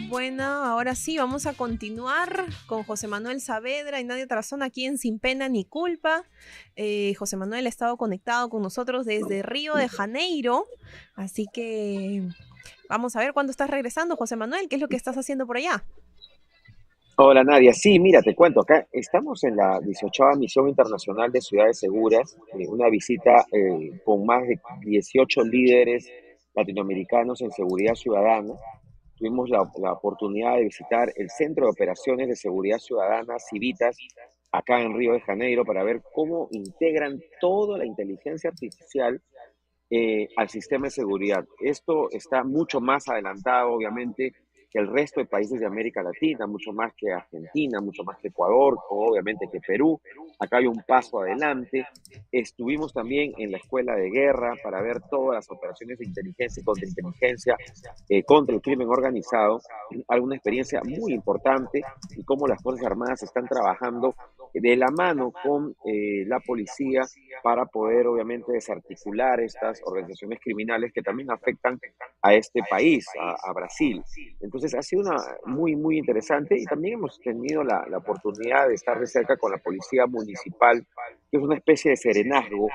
Bueno, ahora sí, vamos a continuar con José Manuel Saavedra y Nadia Tarazona aquí en Sin Pena ni Culpa. José Manuel ha estado conectado con nosotros desde Río de Janeiro, así que vamos a ver cuándo estás regresando, José Manuel, ¿qué es lo que estás haciendo por allá? Hola Nadia, sí, mira, te cuento, acá estamos en la 18ª Misión Internacional de Ciudades Seguras, una visita con más de 18 líderes latinoamericanos en seguridad ciudadana. Tuvimos la oportunidad de visitar el Centro de Operaciones de Seguridad Ciudadana, Civitas, acá en Río de Janeiro, para ver cómo integran toda la inteligencia artificial al sistema de seguridad. Esto está mucho más adelantado, obviamente, que el resto de países de América Latina, mucho más que Argentina, mucho más que Ecuador, obviamente que Perú. Acá hay un paso adelante. Estuvimos también en la Escuela de Guerra para ver todas las operaciones de inteligencia y contrainteligencia contra el crimen organizado. Alguna experiencia muy importante y cómo las Fuerzas Armadas están trabajando de la mano con la policía para poder obviamente desarticular estas organizaciones criminales que también afectan a este país, a Brasil. Entonces ha sido una muy interesante y también hemos tenido la oportunidad de estar de cerca con la policía municipal, que es una especie de serenazgo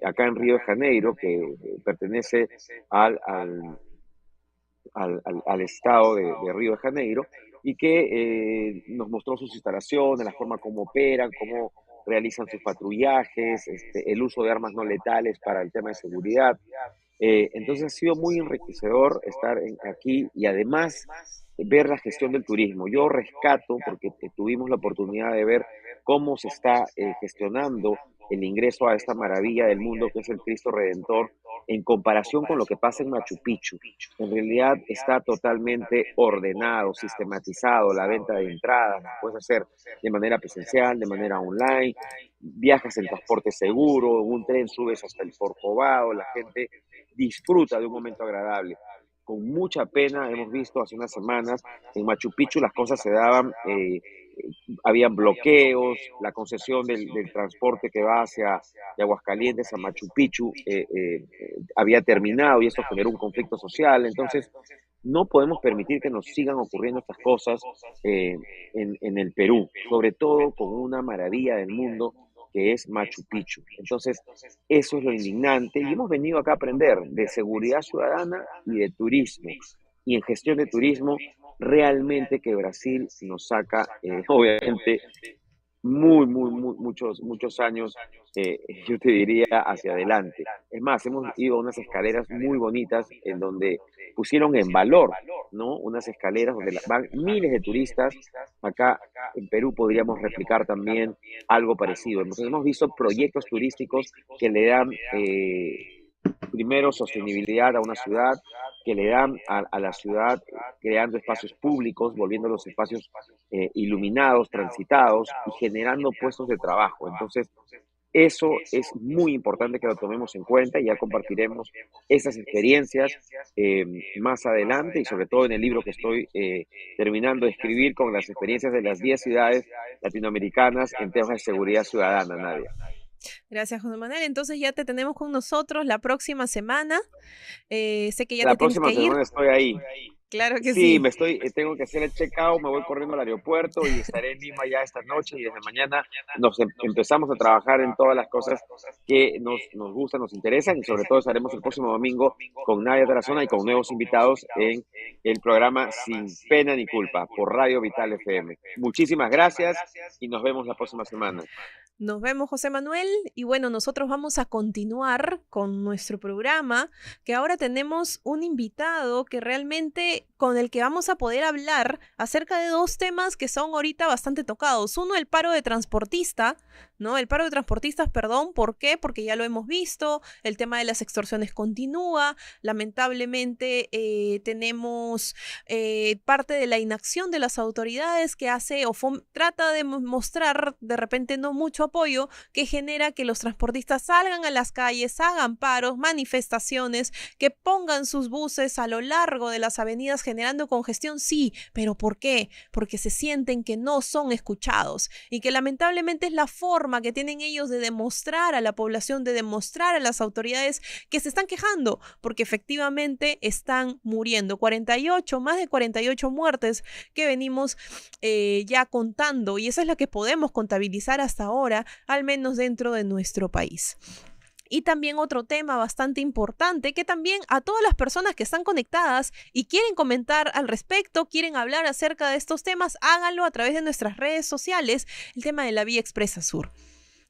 acá en Río de Janeiro, que pertenece al estado de Río de Janeiro, y que nos mostró sus instalaciones, la forma como operan, cómo realizan sus patrullajes, el uso de armas no letales para el tema de seguridad. Entonces ha sido muy enriquecedor estar aquí y además ver la gestión del turismo. Yo rescato, porque tuvimos la oportunidad de ver cómo se está gestionando el ingreso a esta maravilla del mundo que es el Cristo Redentor, en comparación con lo que pasa en Machu Picchu. En realidad está totalmente ordenado, sistematizado, la venta de entradas, las puedes hacer de manera presencial, de manera online, viajas en transporte seguro, en un tren subes hasta el Corcovado, la gente disfruta de un momento agradable. Con mucha pena hemos visto hace unas semanas en Machu Picchu las cosas se daban, habían bloqueos, la concesión del transporte que va hacia de Aguascalientes a Machu Picchu había terminado y esto generó un conflicto social. Entonces, no podemos permitir que nos sigan ocurriendo estas cosas en el Perú, sobre todo con una maravilla del mundo que es Machu Picchu. Entonces, eso es lo indignante y hemos venido acá a aprender de seguridad ciudadana y de turismo. Y en gestión de turismo, realmente que Brasil nos saca, obviamente, muchos años, yo te diría, hacia adelante. Es más, hemos ido a unas escaleras muy bonitas en donde pusieron en valor, ¿no? Unas escaleras donde van miles de turistas. Acá en Perú podríamos replicar también algo parecido. Entonces hemos visto proyectos turísticos que le dan primero sostenibilidad a una ciudad, que le dan a la ciudad creando espacios públicos, volviendo los espacios iluminados, transitados y generando puestos de trabajo. Entonces, eso es muy importante que lo tomemos en cuenta y ya compartiremos esas experiencias eh, más adelante y sobre todo en el libro que estoy terminando de escribir con las experiencias de las 10 ciudades latinoamericanas en temas de seguridad ciudadana, Nadia. Gracias, José Manuel. Entonces ya te tenemos con nosotros la próxima semana. Sé que ya La te tienes próxima que ir. semana estoy ahí. Claro que Sí, sí. tengo que hacer el check-out, me voy corriendo al aeropuerto y estaré en Lima ya esta noche y desde mañana empezamos a trabajar en todas las cosas que nos gustan, nos interesan y sobre todo estaremos el próximo domingo con Nadia Tarazona y con nuevos invitados en el programa Sin Pena ni Culpa por Radio Vital FM. Muchísimas gracias y nos vemos la próxima semana. Nos vemos, José Manuel. Y bueno, nosotros vamos a continuar con nuestro programa, que ahora tenemos un invitado que realmente con el que vamos a poder hablar acerca de dos temas que son ahorita bastante tocados. Uno, el paro de transportista, ¿no? El paro de transportistas, perdón, ¿por qué? Porque ya lo hemos visto, el tema de las extorsiones continúa, lamentablemente tenemos parte de la inacción de las autoridades que hace o trata de mostrar de repente no mucho apoyo que genera que los transportistas salgan a las calles, hagan paros, manifestaciones, que pongan sus buses a lo largo de las avenidas generando congestión, sí, pero ¿por qué? Porque se sienten que no son escuchados y que lamentablemente es la forma que tienen ellos de demostrar a la población, de demostrar a las autoridades que se están quejando, porque efectivamente están muriendo. Más de 48 muertes que venimos ya contando, y esa es la que podemos contabilizar hasta ahora, al menos dentro de nuestro país. Y también otro tema bastante importante, que también a todas las personas que están conectadas y quieren comentar al respecto, quieren hablar acerca de estos temas, háganlo a través de nuestras redes sociales, el tema de la Vía Expresa Sur,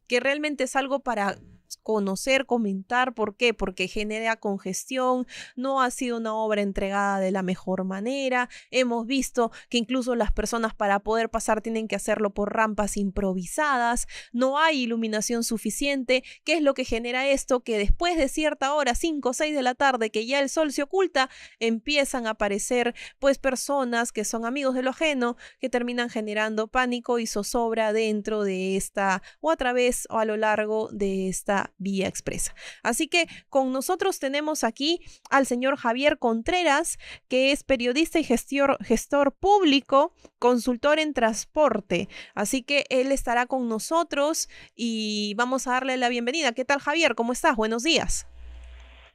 que realmente es algo para conocer, comentar. ¿Por qué? Porque genera congestión, no ha sido una obra entregada de la mejor manera, hemos visto que incluso las personas para poder pasar tienen que hacerlo por rampas improvisadas, no hay iluminación suficiente. ¿Qué es lo que genera esto? Que después de cierta hora, 5 o 6 de la tarde, que ya el sol se oculta, empiezan a aparecer pues personas que son amigos de lo ajeno, que terminan generando pánico y zozobra dentro de esta, o a través o a lo largo de esta vía expresa. Así que con nosotros tenemos aquí al señor Javier Contreras, que es periodista y gestor público, consultor en transporte. Así que él estará con nosotros y vamos a darle la bienvenida. ¿Qué tal, Javier? ¿Cómo estás? Buenos días.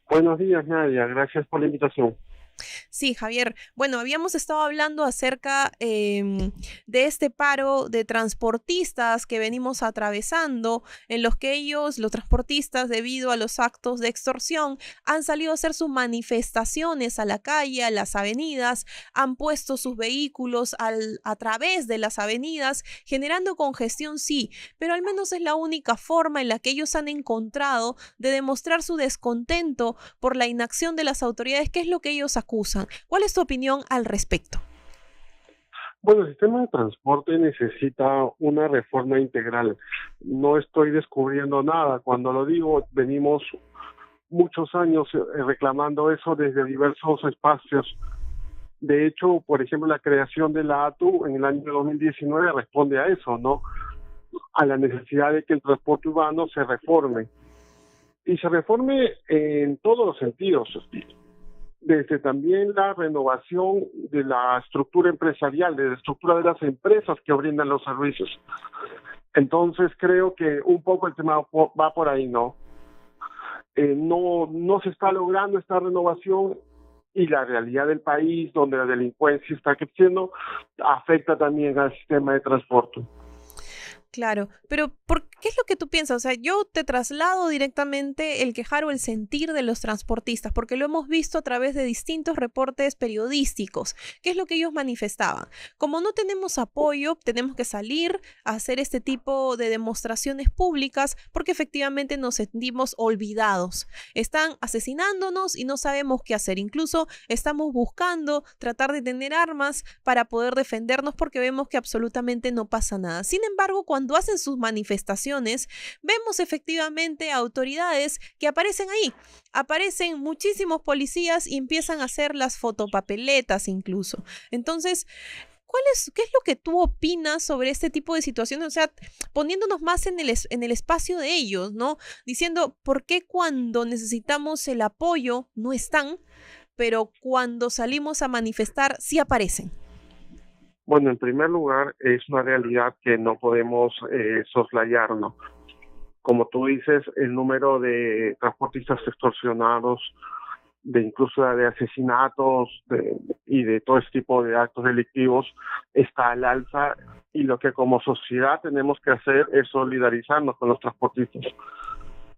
Buenos días, Nadia. Gracias por la invitación. Sí, Javier. Bueno, habíamos estado hablando acerca de este paro de transportistas que venimos atravesando, en los que ellos, los transportistas, debido a los actos de extorsión, han salido a hacer sus manifestaciones a la calle, a las avenidas, han puesto sus vehículos a través de las avenidas, generando congestión, sí, pero al menos es la única forma en la que ellos han encontrado de demostrar su descontento por la inacción de las autoridades, que es lo que ellos acusan. ¿Cuál es tu opinión al respecto? Bueno, el sistema de transporte necesita una reforma integral. No estoy descubriendo nada. Cuando lo digo, venimos muchos años reclamando eso desde diversos espacios. De hecho, por ejemplo, la creación de la ATU en el año 2019 responde a eso, ¿no? A la necesidad de que el transporte urbano se reforme. Y se reforme en todos los sentidos. Desde también la renovación de la estructura empresarial, de la estructura de las empresas que brindan los servicios. Entonces creo que un poco el tema va por ahí, ¿no? No se está logrando esta renovación, y la realidad del país, donde la delincuencia está creciendo, afecta también al sistema de transporte. Claro, pero ¿qué es lo que tú piensas? O sea, yo te traslado directamente el quejar o el sentir de los transportistas, porque lo hemos visto a través de distintos reportes periodísticos. ¿Qué es lo que ellos manifestaban? Como no tenemos apoyo, tenemos que salir a hacer este tipo de demostraciones públicas porque efectivamente nos sentimos olvidados. Están asesinándonos y no sabemos qué hacer. Incluso estamos buscando tratar de tener armas para poder defendernos porque vemos que absolutamente no pasa nada. Sin embargo, cuando hacen sus manifestaciones, vemos efectivamente autoridades que aparecen ahí. Aparecen muchísimos policías y empiezan a hacer las fotopapeletas incluso. Entonces, ¿qué es lo que tú opinas sobre este tipo de situaciones? O sea, poniéndonos más en el espacio de ellos, ¿no? Diciendo, ¿por qué cuando necesitamos el apoyo no están, pero cuando salimos a manifestar sí aparecen? Bueno, en primer lugar, es una realidad que no podemos soslayar, ¿no? Como tú dices, el número de transportistas extorsionados, incluso de asesinatos y de todo este tipo de actos delictivos está al alza, y lo que como sociedad tenemos que hacer es solidarizarnos con los transportistas.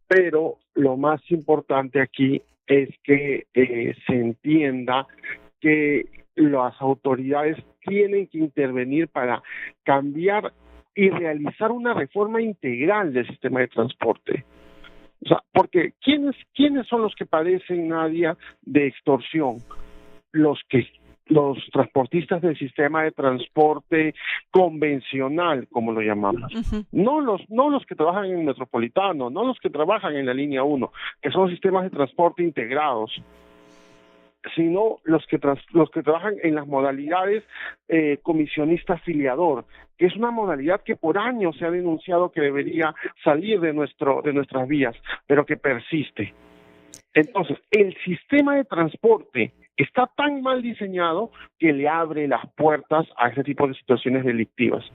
Pero lo más importante aquí es que se entienda que las autoridades tienen que intervenir para cambiar y realizar una reforma integral del sistema de transporte. O sea, porque ¿quiénes son los que padecen, Nadia, de extorsión? Los transportistas del sistema de transporte convencional, como lo llamamos. Uh-huh. No los que trabajan en el metropolitano, no los que trabajan en la línea 1, que son sistemas de transporte integrados. sino los que trabajan en las modalidades comisionista afiliador, que es una modalidad que por años se ha denunciado que debería salir de nuestras vías, pero que persiste. Entonces, el sistema de transporte está tan mal diseñado que le abre las puertas a ese tipo de situaciones delictivas.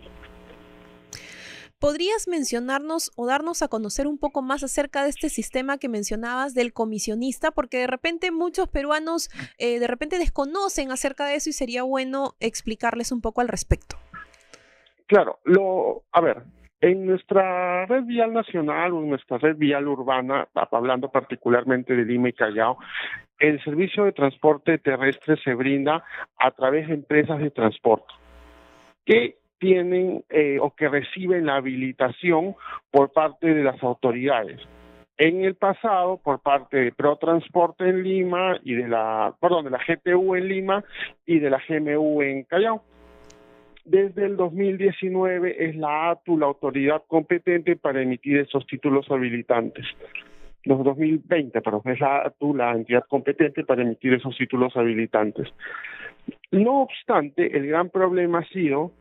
¿Podrías mencionarnos o darnos a conocer un poco más acerca de este sistema que mencionabas del comisionista? Porque de repente muchos peruanos de repente desconocen acerca de eso y sería bueno explicarles un poco al respecto. Claro, a ver, en nuestra red vial nacional o en nuestra red vial urbana, hablando particularmente de Lima y Callao, el servicio de transporte terrestre se brinda a través de empresas de transporte que tienen o que reciben la habilitación por parte de las autoridades. En el pasado, por parte de ProTransporte en Lima y de la GTU en Lima y de la GMU en Callao. Desde el 2019 es la ATU la autoridad competente para emitir esos títulos habilitantes. Los 2020, perdón, es la ATU la entidad competente para emitir esos títulos habilitantes. No obstante, el gran problema ha sido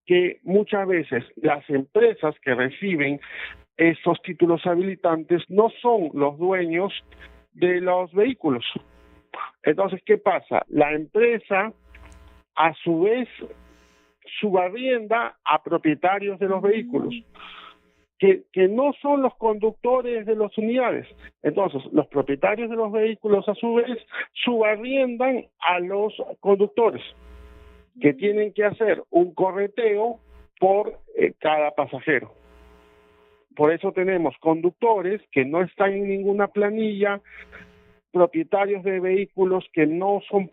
que muchas veces las empresas que reciben esos títulos habilitantes no son los dueños de los vehículos. Entonces, ¿qué pasa? La empresa, a su vez, subarrienda a propietarios de los vehículos, que no son los conductores de las unidades. Entonces, los propietarios de los vehículos, a su vez, subarriendan a los conductores, que tienen que hacer un correteo por cada pasajero. Por eso tenemos conductores que no están en ninguna planilla, propietarios de vehículos que no son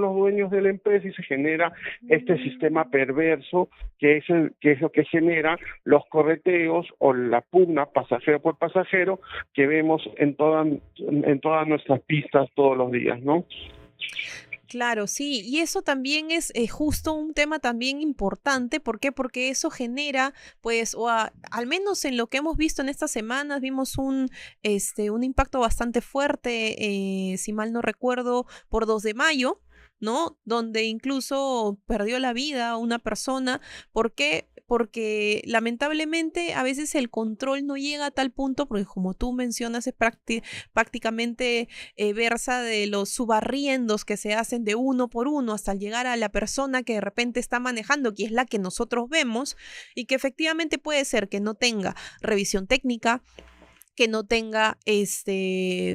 los dueños de la empresa, y se genera este sistema perverso que es lo que genera los correteos o la pugna pasajero por pasajero que vemos en todas nuestras pistas todos los días, ¿no? Claro, sí, y eso también es justo un tema también importante. ¿Por qué? Porque eso genera, pues, al menos en lo que hemos visto en estas semanas, vimos un impacto bastante fuerte, si mal no recuerdo, por 2 de mayo, ¿no? Donde incluso perdió la vida una persona. ¿Por qué? Porque lamentablemente a veces el control no llega a tal punto, porque como tú mencionas, es prácticamente versa de los subarriendos que se hacen de uno por uno hasta llegar a la persona que de repente está manejando, que es la que nosotros vemos, y que efectivamente puede ser que no tenga revisión técnica, que no tenga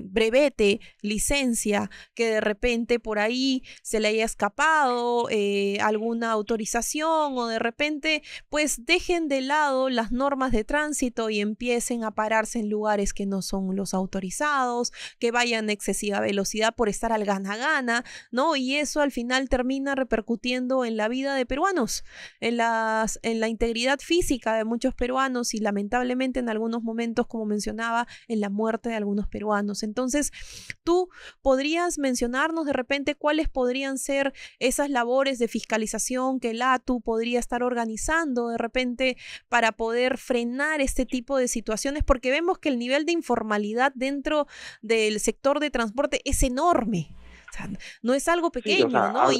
brevete, licencia, que de repente por ahí se le haya escapado alguna autorización, o de repente pues dejen de lado las normas de tránsito y empiecen a pararse en lugares que no son los autorizados, que vayan a excesiva velocidad por estar al gana-gana, ¿no? Y eso al final termina repercutiendo en la vida de peruanos, en la integridad física de muchos peruanos, y lamentablemente en algunos momentos, como mencionaba, en la muerte de algunos peruanos. Entonces, ¿tú podrías mencionarnos de repente cuáles podrían ser esas labores de fiscalización que el ATU podría estar organizando de repente para poder frenar este tipo de situaciones? Porque vemos que el nivel de informalidad dentro del sector de transporte es enorme. O sea, no es algo pequeño, sí, ¿no?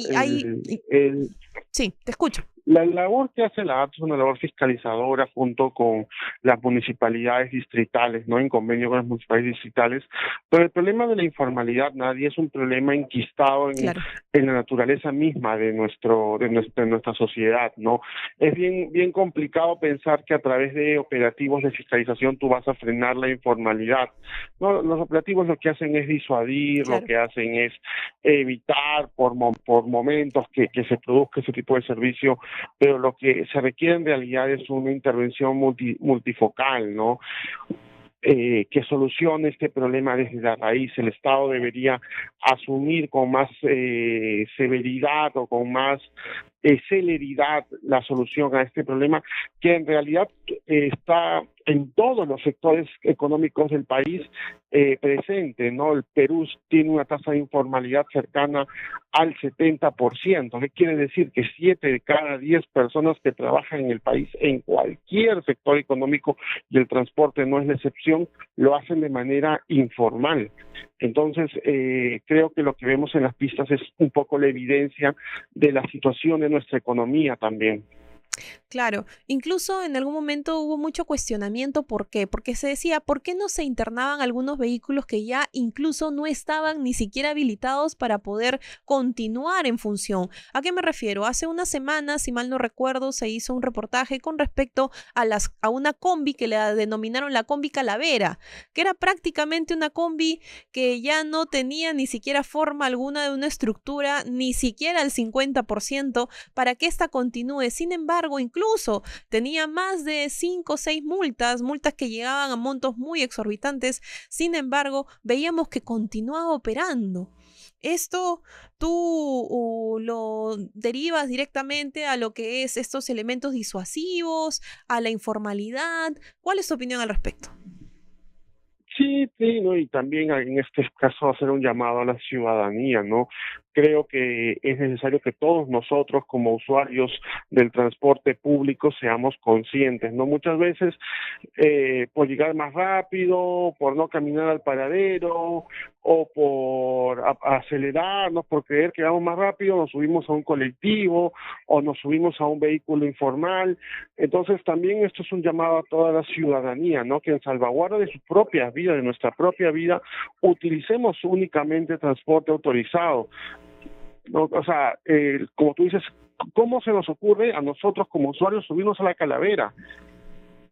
Sí, te escucho. La labor que hace la ATU es una labor fiscalizadora junto con las municipalidades distritales, ¿no? En convenio con las municipalidades distritales. Pero el problema de la informalidad, Nadia, es un problema enquistado en la naturaleza misma de nuestra sociedad, ¿no? Es bien complicado pensar que a través de operativos de fiscalización tú vas a frenar la informalidad. No, los operativos lo que hacen es disuadir, lo que hacen es evitar por momentos que se produzca ese tipo de servicio, pero lo que se requiere en realidad es una intervención multifocal, ¿no? Que solucione este problema desde la raíz. El Estado debería asumir con más severidad o con más celeridad la solución a este problema, que en realidad está en todos los sectores económicos del país presente, ¿no? El Perú tiene una tasa de informalidad cercana al 70%. ¿Qué quiere decir? Que 7 de cada 10 personas que trabajan en el país, en cualquier sector económico, y el transporte no es la excepción, lo hacen de manera informal. Entonces, creo que lo que vemos en las pistas es un poco la evidencia de la situación de nuestra economía también. Claro, incluso en algún momento hubo mucho cuestionamiento. ¿Por qué? Porque se decía, ¿por qué no se internaban algunos vehículos que ya incluso no estaban ni siquiera habilitados para poder continuar en función? ¿A qué me refiero? Hace unas semanas, si mal no recuerdo, se hizo un reportaje con respecto a una combi que la denominaron la combi Calavera, que era prácticamente una combi que ya no tenía ni siquiera forma alguna de una estructura, ni siquiera el 50% para que ésta continúe. Sin embargo, incluso tenía más de 5 o 6 multas que llegaban a montos muy exorbitantes. Sin embargo, veíamos que continuaba operando. Esto tú lo derivas directamente a lo que es estos elementos disuasivos, a la informalidad. ¿Cuál es tu opinión al respecto? Sí, sí, ¿no? Y también en este caso hacer un llamado a la ciudadanía, ¿no? Creo que es necesario que todos nosotros como usuarios del transporte público seamos conscientes, ¿no? Muchas veces por llegar más rápido, por no caminar al paradero o por acelerarnos, por creer que vamos más rápido, nos subimos a un colectivo o nos subimos a un vehículo informal. Entonces también esto es un llamado a toda la ciudadanía, ¿no? Que en salvaguarda de su propia vida, de nuestra propia vida, utilicemos únicamente transporte autorizado. No, o sea, como tú dices, ¿cómo se nos ocurre a nosotros como usuarios subirnos a la Calavera?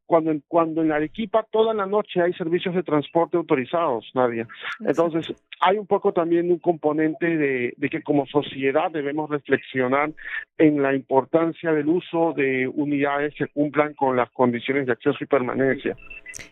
Cuando en Arequipa toda la noche hay servicios de transporte autorizados, Nadia. Entonces, hay un poco también un componente de que como sociedad debemos reflexionar en la importancia del uso de unidades que cumplan con las condiciones de acceso y permanencia.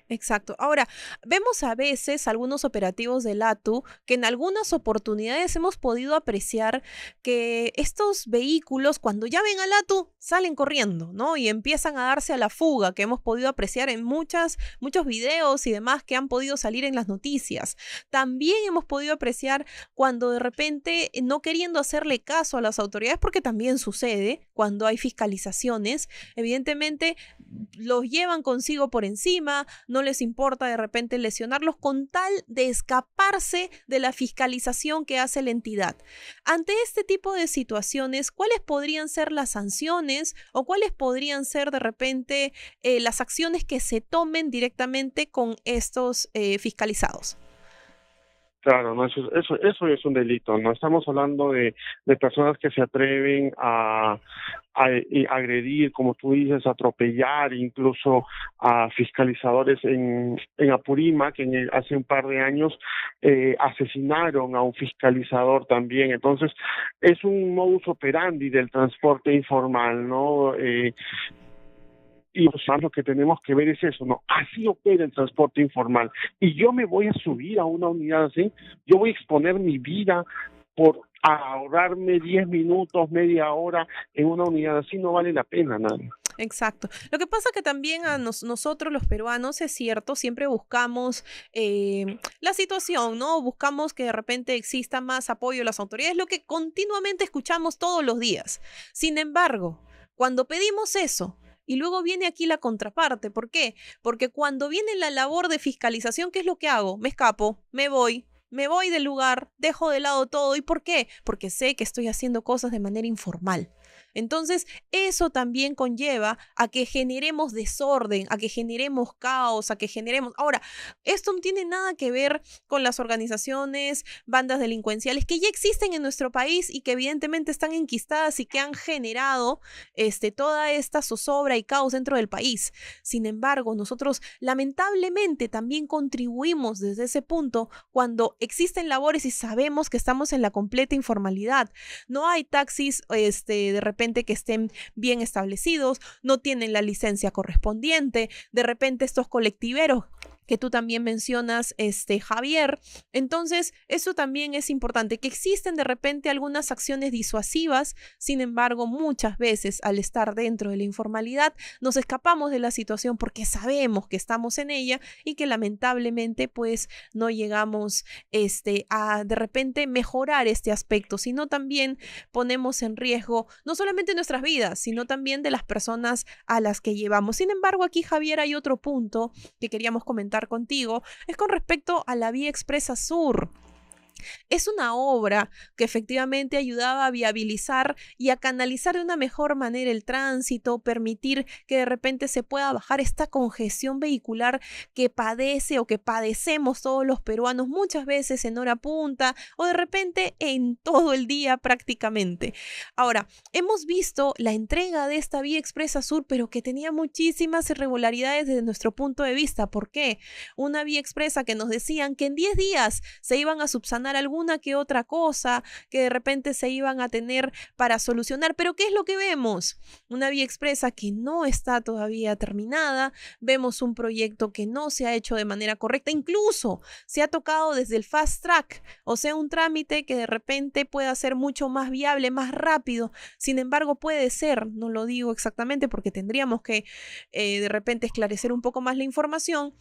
Exacto. Ahora, vemos a veces algunos operativos del ATU que en algunas oportunidades hemos podido apreciar que estos vehículos, cuando ya ven al ATU, salen corriendo, ¿no? Y empiezan a darse a la fuga, que hemos podido apreciar en muchos videos y demás que han podido salir en las noticias. También hemos podido apreciar cuando de repente, no queriendo hacerle caso a las autoridades, porque también sucede cuando hay fiscalizaciones, evidentemente los llevan consigo por encima, no les importa de repente lesionarlos con tal de escaparse de la fiscalización que hace la entidad. Ante este tipo de situaciones, ¿cuáles podrían ser las sanciones o cuáles podrían ser de repente las acciones que se tomen directamente con estos fiscalizados? Claro, no, eso es un delito, ¿no? Estamos hablando de personas que se atreven a agredir, como tú dices, atropellar incluso a fiscalizadores en Apurímac, que hace un par de años asesinaron a un fiscalizador también. Entonces, es un modus operandi del transporte informal, ¿no? Y lo que tenemos que ver es eso, ¿no? Así opera el transporte informal. Y yo me voy a subir a una unidad así, yo voy a exponer mi vida por ahorrarme 10 minutos, media hora en una unidad así, no vale la pena, nada. Exacto. Lo que pasa que también a nosotros los peruanos, es cierto, siempre buscamos la situación, ¿no? Buscamos que de repente exista más apoyo de las autoridades, lo que continuamente escuchamos todos los días. Sin embargo, cuando pedimos eso, y luego viene aquí la contraparte. ¿Por qué? Porque cuando viene la labor de fiscalización, ¿qué es lo que hago? Me escapo, me voy del lugar, dejo de lado todo. ¿Y por qué? Porque sé que estoy haciendo cosas de manera informal. Entonces, eso también conlleva a que generemos desorden, a que generemos caos, a que generemos... Ahora, esto no tiene nada que ver con las organizaciones, bandas delincuenciales que ya existen en nuestro país y que evidentemente están enquistadas y que han generado toda esta zozobra y caos dentro del país. Sin embargo, nosotros lamentablemente también contribuimos desde ese punto cuando existen labores y sabemos que estamos en la completa informalidad. No hay taxis de repente que estén bien establecidos, no tienen la licencia correspondiente, de repente estos colectiveros que tú también mencionas, Javier. Entonces, eso también es importante, que existen de repente algunas acciones disuasivas. Sin embargo, muchas veces al estar dentro de la informalidad nos escapamos de la situación porque sabemos que estamos en ella y que lamentablemente pues no llegamos a de repente mejorar este aspecto, sino también ponemos en riesgo no solamente nuestras vidas, sino también de las personas a las que llevamos. Sin embargo, aquí, Javier, hay otro punto que queríamos comentar contigo, es con respecto a la Vía Expresa Sur. Es una obra que efectivamente ayudaba a viabilizar y a canalizar de una mejor manera el tránsito, permitir que de repente se pueda bajar esta congestión vehicular que padece o que padecemos todos los peruanos muchas veces en hora punta o de repente en todo el día prácticamente. Ahora, hemos visto la entrega de esta vía expresa sur, pero que tenía muchísimas irregularidades desde nuestro punto de vista. ¿Por qué? Una vía expresa que nos decían que en 10 días se iban a subsanar alguna que otra cosa, que de repente se iban a tener para solucionar. Pero ¿qué es lo que vemos? Una vía expresa que no está todavía terminada, vemos un proyecto que no se ha hecho de manera correcta, incluso se ha tocado desde el fast track, o sea, un trámite que de repente pueda ser mucho más viable, más rápido. Sin embargo, puede ser, no lo digo exactamente porque tendríamos que de repente esclarecer un poco más la información,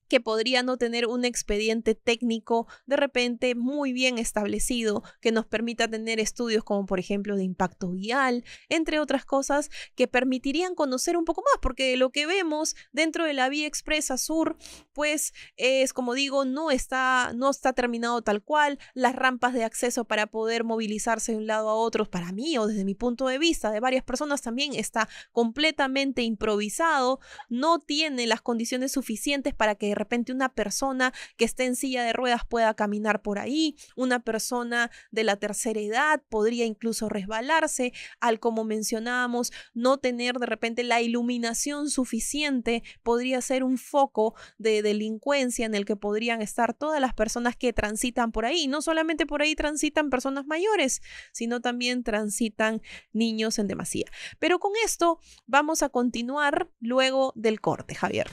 que podría no tener un expediente técnico de repente muy bien establecido que nos permita tener estudios como por ejemplo de impacto vial, entre otras cosas que permitirían conocer un poco más, porque lo que vemos dentro de la vía expresa sur pues es, como digo, no está terminado tal cual. Las rampas de acceso para poder movilizarse de un lado a otro, para mí o desde mi punto de vista de varias personas, también está completamente improvisado, no tiene las condiciones suficientes para que de repente una persona que esté en silla de ruedas pueda caminar por ahí, una persona de la tercera edad podría incluso resbalarse, al, como mencionábamos, no tener de repente la iluminación suficiente, podría ser un foco de delincuencia en el que podrían estar todas las personas que transitan por ahí. No solamente por ahí transitan personas mayores, sino también transitan niños en demasía. Pero con esto vamos a continuar luego del corte, Javier.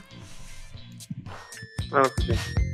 Ah, sí.